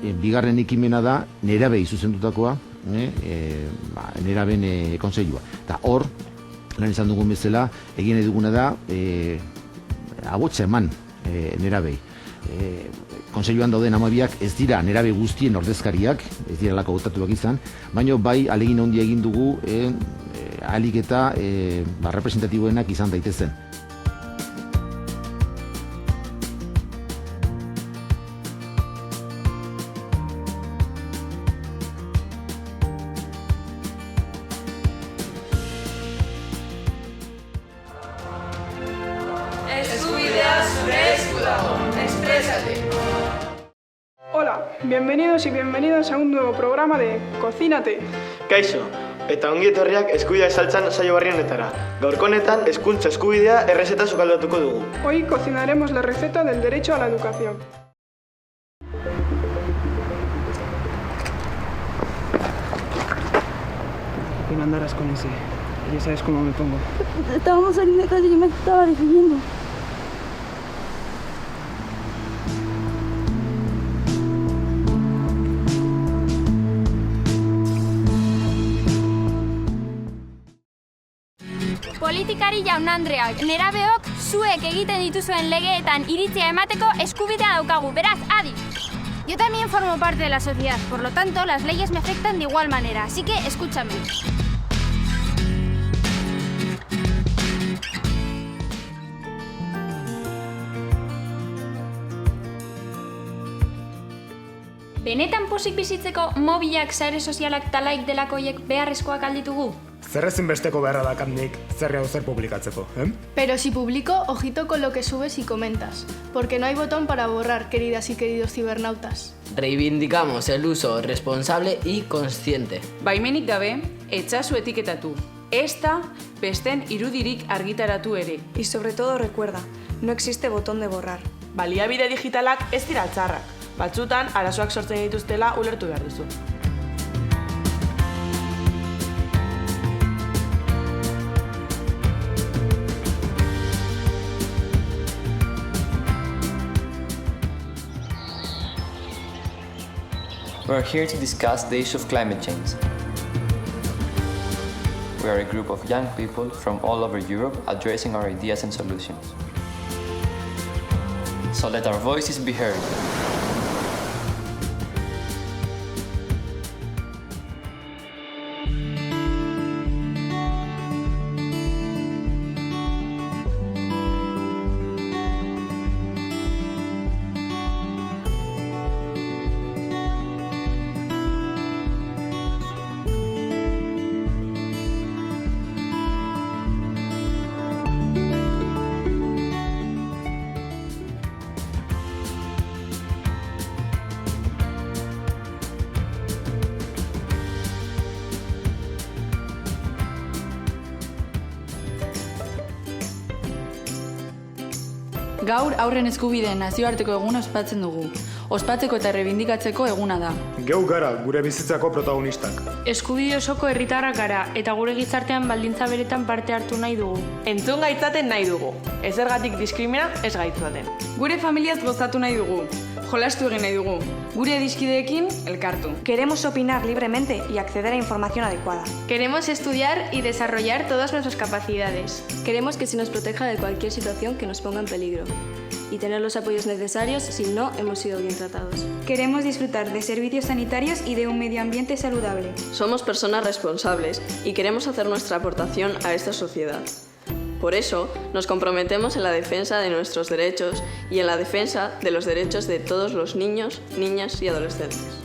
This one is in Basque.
bigarren ekimena da nerabei zuzendutakoa, neraben kontseilua. Eta hor, lan izan dugun bezala, egin eduguna da, agotza eman nerabei. Kontseiluan dauden 12ak ez dira nerabe guztien ordezkariak, ez dira lako hautatuak izan, baina bai alegin handia egin dugu ahalik eta representatiboenak izan daitezen. Hola, bienvenidos y bienvenidas a un nuevo programa de Cocínate. Kaixo, eta ongi etorriak eskubidea saltzan saio berri honetara. Gaurko honetan hezkuntza eskubidea errezeta sukaldatuko dugu. Hoy cocinaremos la receta del derecho a la educación. ¿Qué no andarás con ese? Ya sabes cómo me pongo. Estábamos saliendo de casa y yo me estaba definiendo. Politikari jaun Andreak, nerabeok zuek egiten dituzuen legeetan iritzia emateko eskubidea daukagu, beraz, adi! Yo también formo parte de la sociedad, por lo tanto, las leyes me afectan de igual manera, así que escúchame. Benetan pozik bizitzeko mobilak, sare sozialak talaik delakoiek beharrezkoak alditugu? Zer ezinbesteko beharra dakandik zer hau zer publikatzeko, Pero si publico, ojito con lo que subes y comentas, porque no hay botón para borrar, queridas y queridos cibernautas. Reivindicamos el uso responsable y consciente. Baimenik gabe, etzazu etiketatu. Ezta besten irudirik argitaratu ere. Y sobre todo recuerda, no existe botón de borrar. Baliabide digitalak ez dira txarrak. Batzutan, arazoak sortzen dituztela ulertu behar duzu. We are here to discuss the issue of climate change. We are a group of young people from all over Europe addressing our ideas and solutions. So let our voices be heard. Gaur aurren eskubideen nazioarteko eguna ospatzen dugu. Ospatzeko eta errebindikatzeko eguna da. Geu gara gure bizitzako protagonistak. Eskubide osoko herritarrak gara eta gure gizartean baldintza beretan parte hartu nahi dugu. Entzun gaitzaten nahi dugu. Ez zergatik diskrimina, ez gaitzaten. Gure familiaz gozatu nahi dugu. Jolastu egin nahi dugu. Gure adiskideekin elkartu. Queremos opinar libremente y acceder a información adecuada. Queremos estudiar y desarrollar todas nuestras capacidades. Queremos que se nos proteja de cualquier situación que nos ponga en peligro y tener los apoyos necesarios si no hemos sido bien tratados. Queremos disfrutar de servicios sanitarios y de un medio ambiente saludable. Somos personas responsables y queremos hacer nuestra aportación a esta sociedad. Por eso, nos comprometemos en la defensa de nuestros derechos y en la defensa de los derechos de todos los niños, niñas y adolescentes.